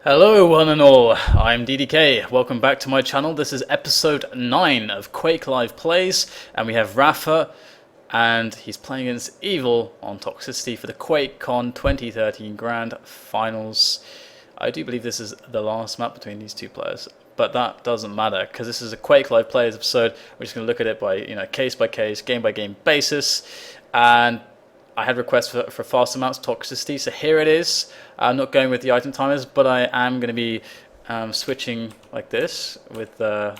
Hello one and all, I'm DDK, welcome back to my channel. This is episode 9 of QuakeLive Plays, and we have Rafa, and he's playing against Evil on Toxicity for the QuakeCon 2013 Grand Finals. I do believe this is the last map between these two players, but that doesn't matter, because this is a QuakeLive Plays episode. We're just going to look at it by, case by case, game by game basis, and I had requests for faster maps, Toxicity, so here it is. I'm not going with the item timers, but I am going to be switching like this for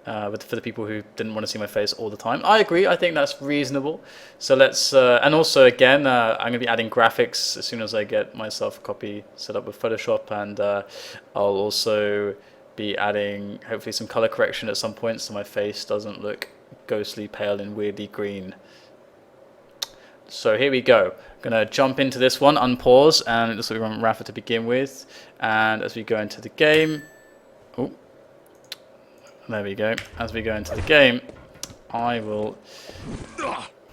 the people who didn't want to see my face all the time. I agree, I think that's reasonable. So let's, and also again, I'm going to be adding graphics as soon as I get myself a copy set up with Photoshop, and I'll also be adding hopefully some color correction at some point so my face doesn't look ghostly pale and weirdly green. So here we go. I'm going to jump into this one, unpause, and it looks like we want Rapha to begin with. And as we go into the game, oh, there we go. As we go into the game, I will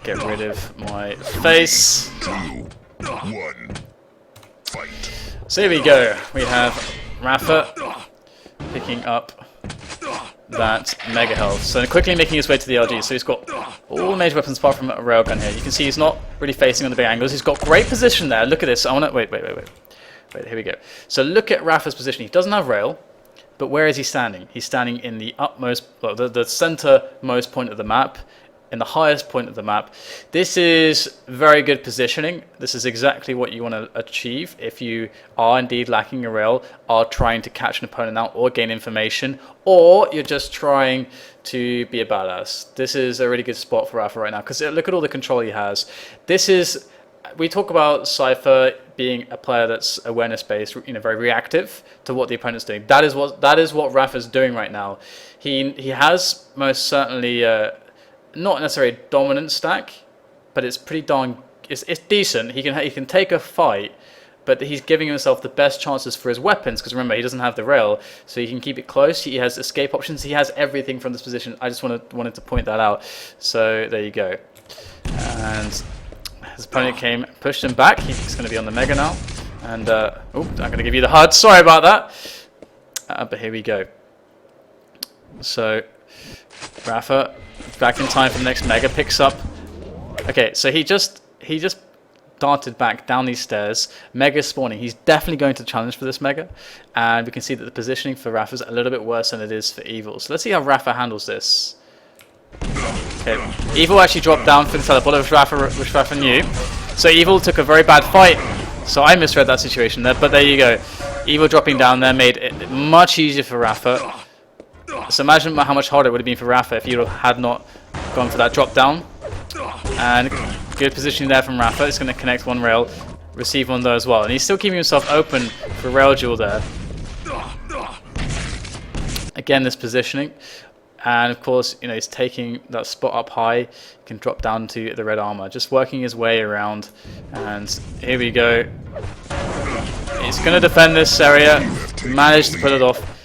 get rid of my face. 2, 1, fight. So here we go. We have Rapha picking up that mega health. So quickly making his way to the LG. So he's got all the major weapons apart from a railgun here. You can see he's not really facing on the big angles. He's got great position there. Look at this. I want to wait. Here we go. So look at Rapha's position. He doesn't have rail, but where is he standing? He's standing in the utmost, well, the centermost point of the map, in the highest point of the map. This is very good positioning. This is exactly what you want to achieve if you are indeed lacking a rail, are trying to catch an opponent out or gain information, or you're just trying to be a badass. This is a really good spot for Rafa right now, because look at all the control he has. This is, we talk about Cypher being a player that's awareness based, very reactive to what the opponent's doing. That is what Rafa's doing right now. He has most certainly not necessarily a dominant stack, but it's pretty darn, it's decent. He can take a fight, but he's giving himself the best chances for his weapons, because remember, he doesn't have the rail, so he can keep it close. He has escape options. He has everything from this position. I just wanted to point that out. So there you go. And his opponent came, pushed him back. He's going to be on the mega now. And oh, I'm going to give you the HUD. Sorry about that. But here we go. So Rafa, back in time for the next mega, picks up. Okay, so he just darted back down these stairs. Mega spawning. He's definitely going to challenge for this mega, and we can see that the positioning for Rafa is a little bit worse than it is for Evil. So let's see how Rafa handles this. Okay, Evil actually dropped down for the teleport, which Rafa knew. So Evil took a very bad fight. So I misread that situation there, but there you go. Evil dropping down there made it much easier for Rafa. So imagine how much harder it would have been for Rafa if Evil had not gone for that drop down. And good positioning there from Rafa. It's going to connect one rail, receive one there as well. And he's still keeping himself open for rail duel there. Again, this positioning. And of course, he's taking that spot up high. He can drop down to the red armor. Just working his way around. And here we go. He's going to defend this area. Managed to pull it off.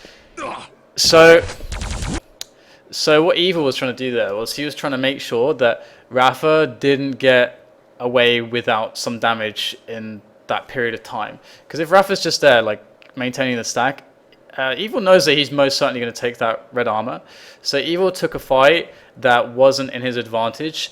So what Evil was trying to do there was he was trying to make sure that Rafa didn't get away without some damage in that period of time. Because if Rafa's just there, like, maintaining the stack, Evil knows that he's most certainly going to take that red armor. So Evil took a fight that wasn't in his advantage,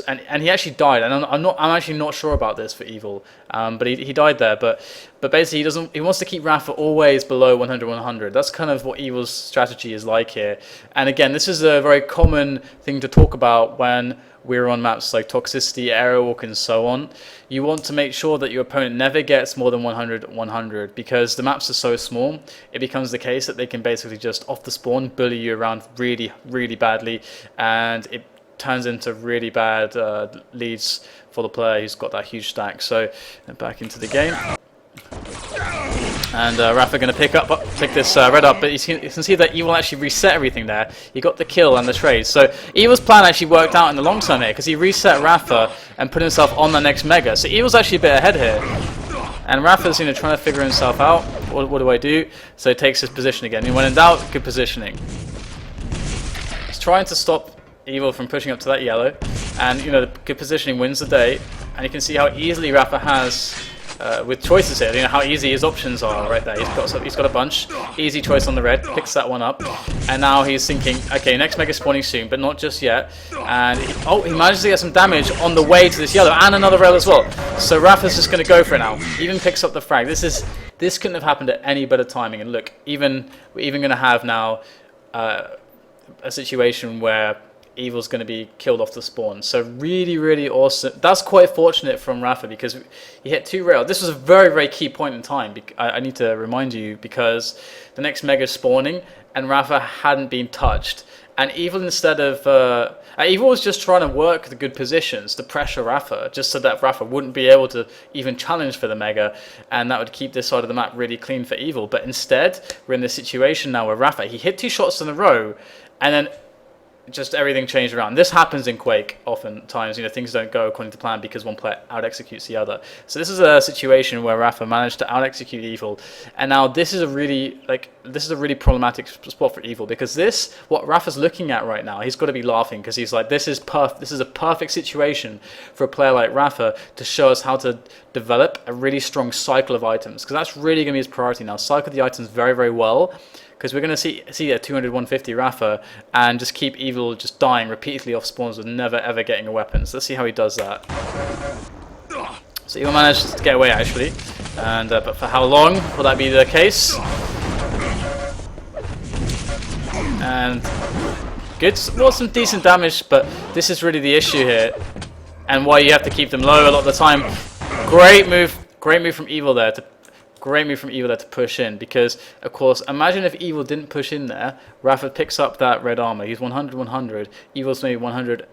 and he actually died. And I'm actually not sure about this for Evil, but he died there. But basically he wants to keep Rafa always below 100. That's kind of what Evil's strategy is like here. And again, this is a very common thing to talk about when we're on maps like Toxicity, Airwalk, and so on. You want to make sure that your opponent never gets more than 100, because the maps are so small, it becomes the case that they can basically just off the spawn bully you around really, really badly, and it turns into really bad leads for the player who's got that huge stack. So back into the game. And Rafa going to pick this red up, but you can see that Evil actually reset everything there. He got the kill and the trade. So Evil's plan actually worked out in the long term here, because he reset Rafa and put himself on the next mega. So Evil's actually a bit ahead here. And Rafa's trying to figure himself out. What do I do? So he takes his position again. When in doubt, good positioning. He's trying to stop Evil from pushing up to that yellow. And the good positioning wins the day. And you can see how easily Rafa has with choices here. You know how easy his options are right there. He's got a bunch. Easy choice on the red, picks that one up, and now he's thinking, okay, next mega spawning soon, but not just yet. And he manages to get some damage on the way to this yellow and another rail as well. So Rapha's just going to go for it now. Even picks up the frag. This couldn't have happened at any better timing. And look, we're even going to have now a situation where Evil's going to be killed off the spawn. So really, really awesome. That's quite fortunate from Rapha because he hit 2 rail. This was a very, very key point in time. I need to remind you because the next mega spawning and Rapha hadn't been touched. And Evil instead of... Evil was just trying to work the good positions to pressure Rapha, just so that Rapha wouldn't be able to even challenge for the mega, and that would keep this side of the map really clean for Evil. But instead, we're in this situation now where Rapha, he hit 2 shots in a row, and then just everything changed around. This happens in Quake oftentimes. You know, things don't go according to plan because one player out-executes the other. So this is a situation where Rapha managed to out-execute Evil, and now this is a really problematic spot for Evil because what Rapha's looking at right now, he's got to be laughing because he's like, this is a perfect situation for a player like Rapha to show us how to develop a really strong cycle of items, because that's really going to be his priority now. Cycle the items very, very well. Because we're going to see a 200, 150 Rapha and just keep Evil just dying repeatedly off spawns with never ever getting a weapon. So let's see how he does that. So Evil managed to get away actually, and but for how long will that be the case? And good, well, some decent damage, but this is really the issue here, and why you have to keep them low a lot of the time. Great move from Evil there to. Great move from Evil there to push in, because of course imagine if Evil didn't push in there. Rapha picks up that red armor. He's 100 100. Evil's maybe 100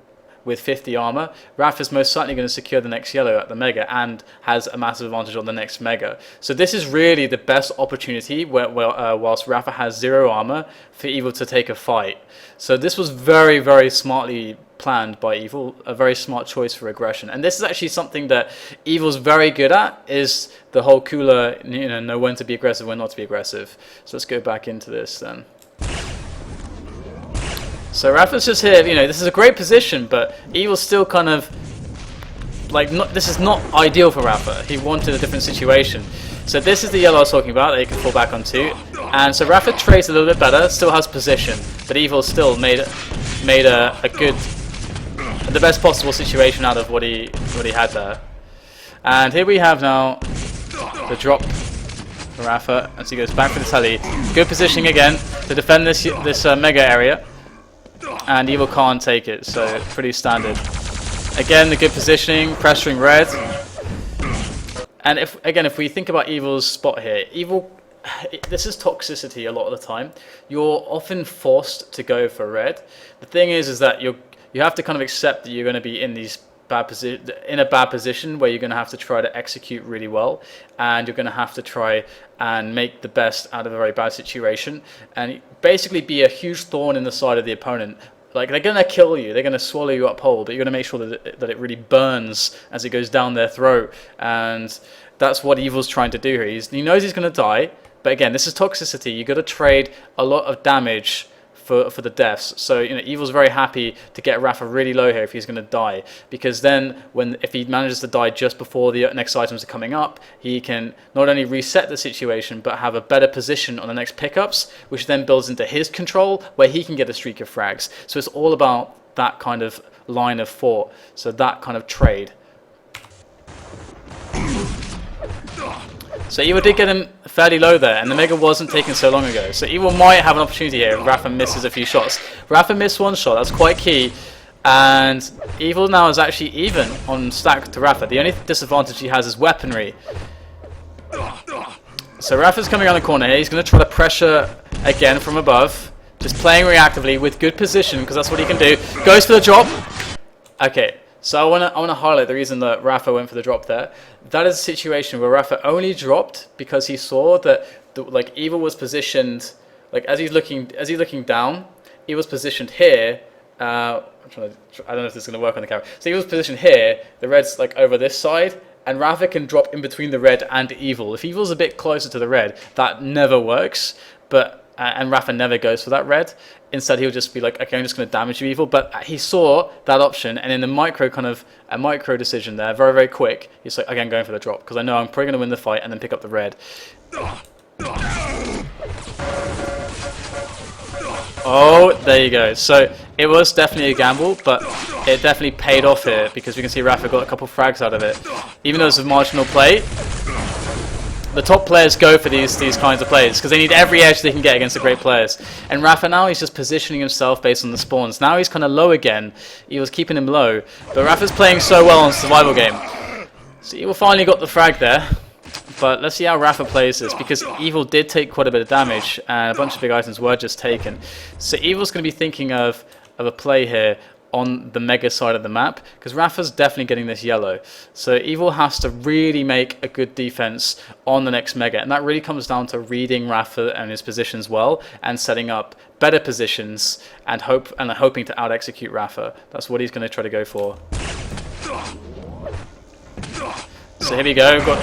with 50 armor. Rapha's most certainly going to secure the next yellow at the mega and has a massive advantage on the next mega. So this is really the best opportunity whilst Rapha has 0 armor for Evil to take a fight. So this was very, very smartly planned by Evil, a very smart choice for aggression. And this is actually something that Evil's very good at, is the whole cooler, know when to be aggressive, when not to be aggressive. So let's go back into this then. So Rapha's just here, this is a great position, but Evil's still kind of this is not ideal for Rapha. He wanted a different situation. So this is the yellow I was talking about that he can fall back onto. And so Rapha trades a little bit better, still has position, but Evil still made a good, the best possible situation out of what he had there. And here we have now the drop for Rapha as he goes back for the tally. Good positioning again to defend this mega area, and Evil can't take it, so pretty standard. Again, the good positioning, pressuring red. And if we think about Evil's spot here, this is Toxicity a lot of the time. You're often forced to go for red. The thing is that you have to kind of accept that you're going to be in a bad position where you're going to have to try to execute really well, and you're going to have to try and make the best out of a very bad situation, and basically be a huge thorn in the side of the opponent. Like, they're going to kill you, they're going to swallow you up whole, but you're going to make sure that it really burns as it goes down their throat. And that's what Evil's trying to do here. He knows he's going to die, but again, this is Toxicity. You've got to trade a lot of damage for the deaths. So Evil's very happy to get Rapha really low here if he's going to die, because then if he manages to die just before the next items are coming up, he can not only reset the situation but have a better position on the next pickups, which then builds into his control where he can get a streak of frags. So it's all about that kind of line of thought, so that kind of trade. So Evil did get him fairly low there, and the mega wasn't taken so long ago. So Evil might have an opportunity here if Rapha misses a few shots. Rapha missed 1 shot, that's quite key. And Evil now is actually even on stack to Rapha. The only disadvantage he has is weaponry. So Rapha's coming around the corner here. He's going to try to pressure again from above. Just playing reactively with good position, because that's what he can do. Goes for the drop. Okay. So I want to highlight the reason that Rapha went for the drop there. That is a situation where Rapha only dropped because he saw that Evil was positioned, as he's looking down, he was positioned here. I don't know if this is going to work on the camera. So he was positioned here. The red's over this side, and Rapha can drop in between the red and Evil. If Evil's a bit closer to the red, that never works. But and Rafa never goes for that red. Instead, he'll just be like, okay, I'm just going to damage you, Evil. But he saw that option, and in the micro decision there, very, very quick, he's like, okay, I'm going for the drop, because I know I'm probably going to win the fight and then pick up the red. Oh, there you go. So it was definitely a gamble, but it definitely paid off here, because we can see Rafa got a couple frags out of it. Even though it's a marginal play, the top players go for these kinds of plays because they need every edge they can get against the great players. And Rafa now, he's just positioning himself based on the spawns. Now he's kind of low again. He was keeping him low, but Rafa's playing so well on survival game. So Evil finally got the frag there. But let's see how Rafa plays this, because Evil did take quite a bit of damage and a bunch of big items were just taken. So Evil's going to be thinking of a play here on the mega side of the map, because Rafa's definitely getting this yellow. So Evil has to really make a good defense on the next mega, and that really comes down to reading Rafa and his positions well and setting up better positions and hoping to out execute Rafa. That's what he's going to try to go for. So here we go, we've got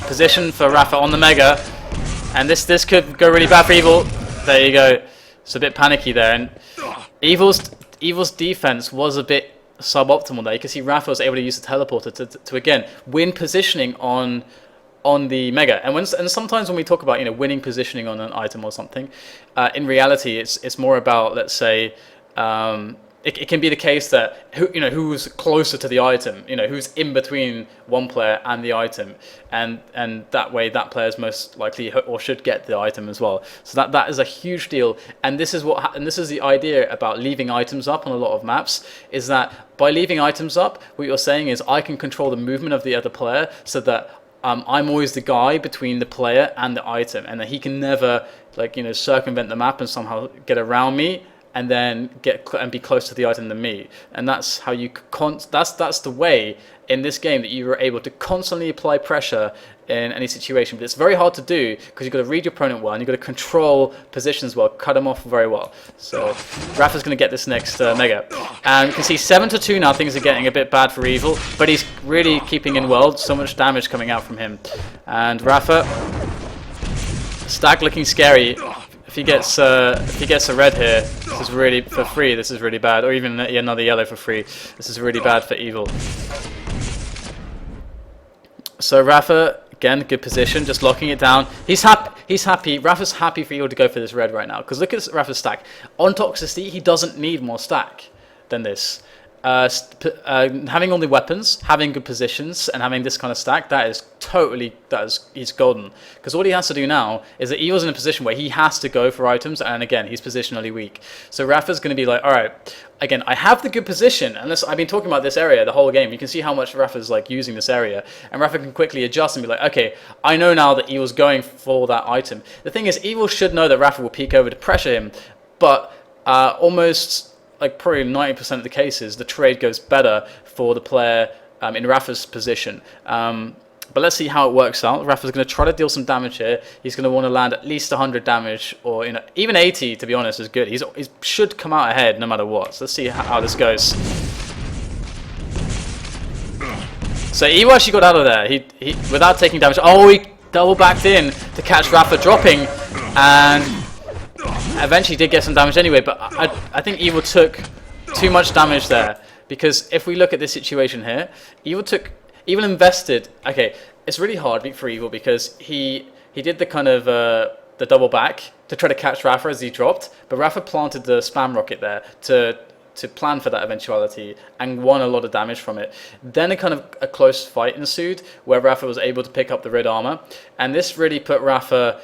position for Rafa on the mega, and this could go really bad for Evil. There you go. It's a bit panicky there, and Evil's defense was a bit suboptimal there. You can see Rafa was able to use the teleporter to again win positioning on the mega. And sometimes when we talk about winning positioning on an item or something, in reality it's more about, let's say, it can be the case that who's closer to the item, who's in between one player and the item, and that way that player is most likely or should get the item as well. So that is a huge deal, and this is the idea about leaving items up on a lot of maps, is that by leaving items up, what you're saying is I can control the movement of the other player, so that I'm always the guy between the player and the item, and that he can never circumvent the map and somehow get around me and then be close to the item than me. And that's how you that's the way in this game that you are able to constantly apply pressure in any situation. But it's very hard to do because you've got to read your opponent well, and you've got to control positions well, cut them off very well. So Rafa's going to get this next mega, and you can see 7-2 now. Things are getting a bit bad for Evil, but he's really keeping in well. So much damage coming out from him, and Rafa stack looking scary. If he gets a red here, this is really for free. This is really bad, or even another yellow for free. This is really bad for Evil. So Rafa, again, good position, just locking it down. He's happy. Rafa's happy for Evil to go for this red right now, because look at Rafa's stack. On Toxicity, he doesn't need more stack than this. Having all the weapons, having good positions, and having this kind of stack, he's golden. Because all he has to do now is that Evil's in a position where he has to go for items, and again, he's positionally weak. So Rafa's going to be like, all right, again, I have the good position, and I've been talking about this area the whole game. You can see how much Rafa's using this area, and Rafa can quickly adjust and be like, okay, I know now that Evil's going for that item. The thing is, Evil should know that Rafa will peek over to pressure him, but almost probably 90% of the cases, the trade goes better for the player in Rafa's position. But let's see how it works out. Rafa's going to try to deal some damage here. He's going to want to land at least 100 damage, or even 80, to be honest, is good. He should come out ahead no matter what. So let's see how this goes. So Evil actually got out of there. He without taking damage. Oh, he double backed in to catch Rafa dropping, and eventually did get some damage anyway, but I think Evil took too much damage there, because if we look at this situation here, Evil invested. Okay, it's really hard for Evil because he did the kind of the double back to try to catch Rafa as he dropped, but Rafa planted the spam rocket there to plan for that eventuality and won a lot of damage from it. Then a close fight ensued where Rafa was able to pick up the red armor, and this really put Rafa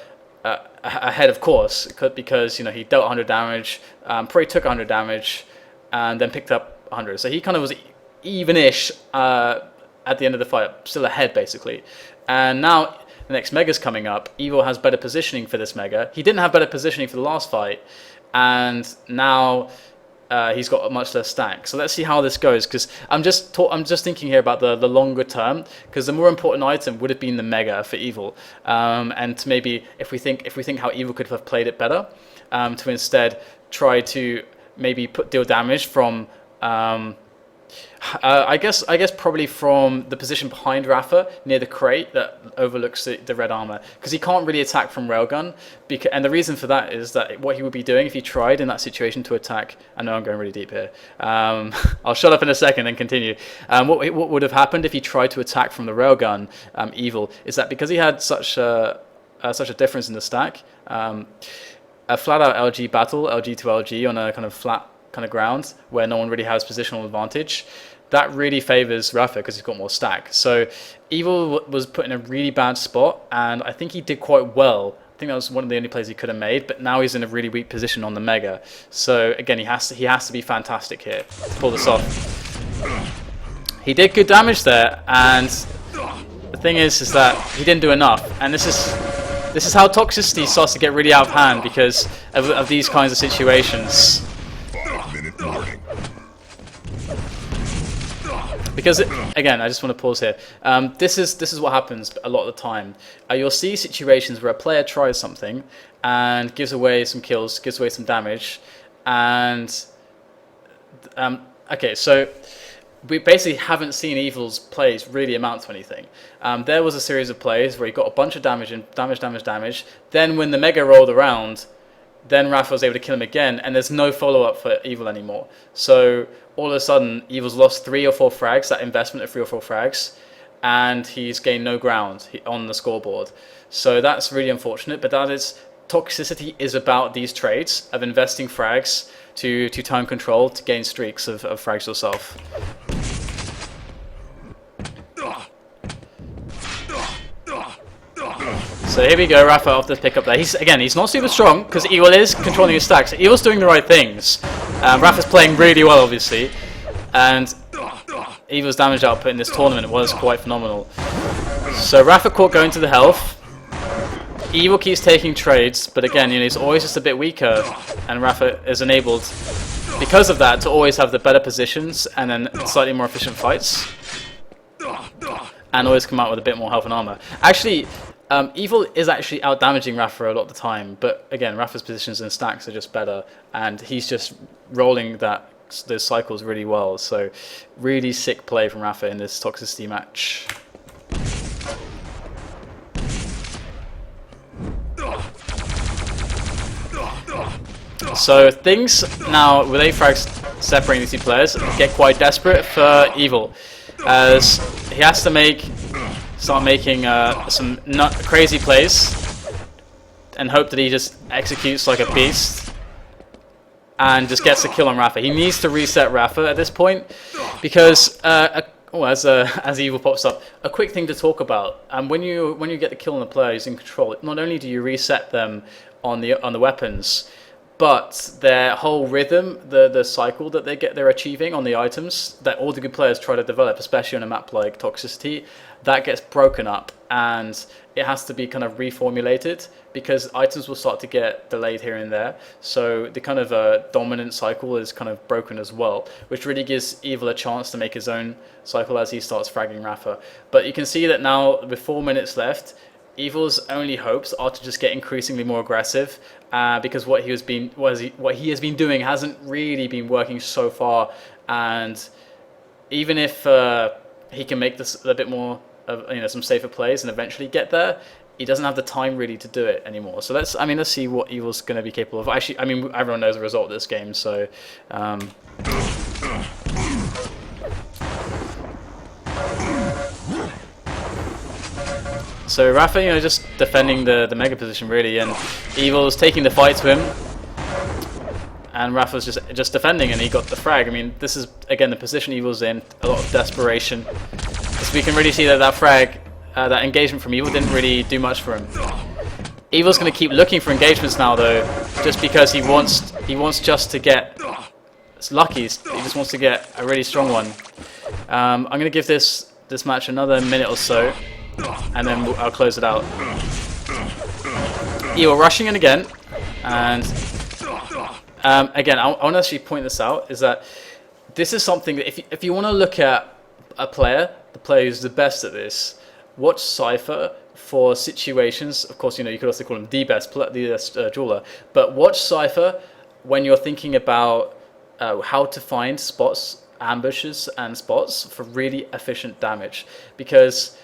ahead, of course, because he dealt 100 damage, probably took 100 damage, and then picked up 100. So he kind of was even-ish at the end of the fight, still ahead basically. And now the next mega's coming up. Evil has better positioning for this mega. He didn't have better positioning for the last fight, and now he's got a much less stack. So let's see how this goes, because I'm just thinking here about the longer term, because the more important item would have been the mega for Evil, and to maybe if we think how Evil could have played it better, to instead try to maybe deal damage from I guess probably from the position behind Rafa near the crate that overlooks the red armor, because he can't really attack from railgun. And the reason for that is that what he would be doing if he tried in that situation to attack. I know I'm going really deep here. I'll shut up in a second and continue. What would have happened if he tried to attack from the railgun? Evil is that because he had such a difference in the stack. A flat out LG battle, LG to LG on a kind of flat kind of ground where no one really has positional advantage, that really favors Rafa because he's got more stack. So Evil was put in a really bad spot, and I think he did quite well. I think that was one of the only plays he could have made, but now he's in a really weak position on the Mega. So again, he has to be fantastic here to pull this off. He did good damage there, and the thing is that he didn't do enough, and this is how Toxicity starts to get really out of hand because of these kinds of situations. 5-minute warning. Because again, I just want to pause here. This is what happens a lot of the time. You'll see situations where a player tries something and gives away some kills, gives away some damage, and okay, so we basically haven't seen Evil's plays really amount to anything. There was a series of plays where he got a bunch of damage and damage. Then when the Mega rolled around, then Rapha was able to kill him again, and there's no follow-up for Evil anymore. So all of a sudden, Evil's lost 3 or 4 frags, that investment of 3 or 4 frags, and he's gained no ground on the scoreboard. So that's really unfortunate, but that is, Toxicity is about these trades of investing frags to time control, to gain streaks of frags yourself. So here we go, Rafa off the pickup there. He's not super strong because Evil is controlling his stacks. So Evil's doing the right things. Rafa's playing really well, obviously, and Evil's damage output in this tournament was quite phenomenal. So Rafa caught going to the health. Evil keeps taking trades, but again, he's always just a bit weaker, and Rafa is enabled because of that to always have the better positions and then slightly more efficient fights, and always come out with a bit more health and armor. Actually, Evil is actually out-damaging Rafa a lot of the time, but again, Rafa's positions and stacks are just better, and he's just rolling those cycles really well. So really sick play from Rafa in this Toxicity match. So things now, with 8 frags separating these two players, get quite desperate for Evil, as he has to start making some crazy plays and hope that he just executes like a beast and just gets a kill on Rafa. He needs to reset Rafa at this point because as Evil pops up, a quick thing to talk about. When you get the kill on the player who's in control, not only do you reset them on the weapons, but their whole rhythm, the cycle that they're achieving on the items that all the good players try to develop, especially on a map like Toxicity, that gets broken up and it has to be kind of reformulated because items will start to get delayed here and there. So the kind of dominant cycle is kind of broken as well, which really gives Evil a chance to make his own cycle as he starts fragging Rafa. But you can see that now with 4 minutes left, Evil's only hopes are to just get increasingly more aggressive because what he has been doing hasn't really been working so far, and even if he can make this a bit more of some safer plays and eventually get there, he doesn't have the time really to do it anymore. So let's see what Evil's going to be capable of. Actually, everyone knows the result of this game, so so Rafa, just defending the mega position really, and Evil's taking the fight to him, and Rafa's just defending, and he got the frag. This is again the position Evil's in, a lot of desperation. So we can really see that frag, that engagement from Evil didn't really do much for him. Evil's going to keep looking for engagements now though, just because he wants just to get lucky. He just wants to get a really strong one. I'm going to give this match another minute or so, and then I'll close it out. Evil rushing in again, and again, I want to actually point this out, is that this is something that if you want to look at a player, the player who's the best at this, watch Cypher for situations. Of course, you could also call him the best jeweler, but watch Cypher when you're thinking about how to find spots ambushes and spots for really efficient damage. Because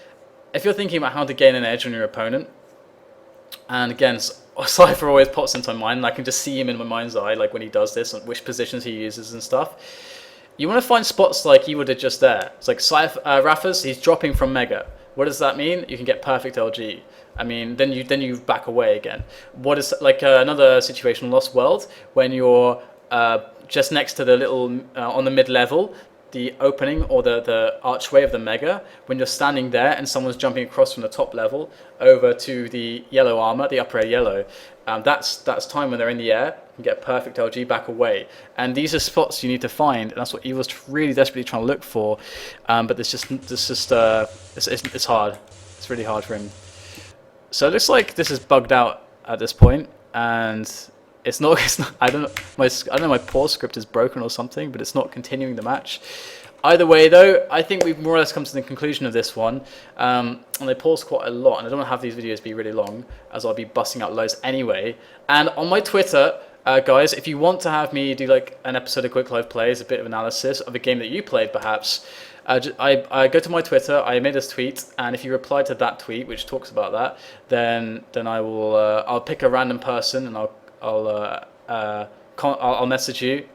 if you're thinking about how to gain an edge on your opponent, and again, Cypher always pops into my mind, and I can just see him in my mind's eye, like when he does this, and which positions he uses and stuff. You want to find spots like you did just there. It's like Rapha's, he's dropping from Mega. What does that mean? You can get perfect LG. I mean, then you back away again. What is like another situation, Lost World, when you're just next to the little on the mid level, the opening or the archway of the Mega, when you're standing there and someone's jumping across from the top level over to the yellow armor, the upper yellow. That's time when they're in the air. You can get perfect LG back away, and these are spots you need to find, and that's what Evil's really desperately trying to look for. But it's hard. It's really hard for him. So it looks like this is bugged out at this point, and it's not. I don't know. My pause script is broken or something, but it's not continuing the match. Either way, though, I think we've more or less come to the conclusion of this one. And they paused quite a lot, and I don't want to have these videos be really long, as I'll be busting out loads anyway. And on my Twitter, guys, if you want to have me do like an episode of QuakeLive Plays, a bit of analysis of a game that you played, perhaps, I go to my Twitter, I made this tweet, and if you reply to that tweet, which talks about that, then I will I'll pick a random person and I'll message you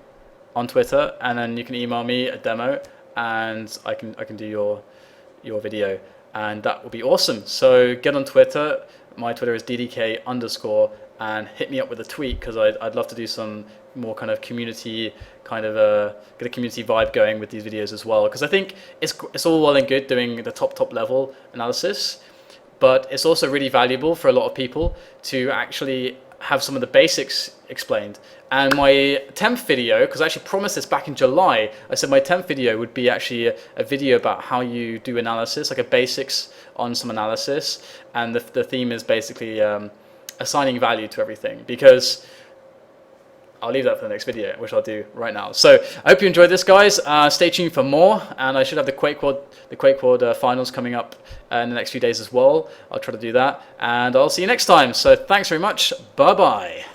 on Twitter, and then you can email me a demo, and I can do your video, and that will be awesome. So get on Twitter. My Twitter is ddk_, and hit me up with a tweet, because I'd love to do some more kind of community, get a community vibe going with these videos as well. Because I think it's all well and good doing the top level analysis, but it's also really valuable for a lot of people to actually have some of the basics explained. And my 10th video, because I actually promised this back in July, I said my 10th video would be actually a video about how you do analysis, like a basics on some analysis, and the theme is basically assigning value to everything, because I'll leave that for the next video, which I'll do right now. So I hope you enjoyed this, guys. Stay tuned for more, and I should have the QuakeWorld finals coming up in the next few days as well. I'll try to do that, and I'll see you next time. So thanks very much. Bye bye.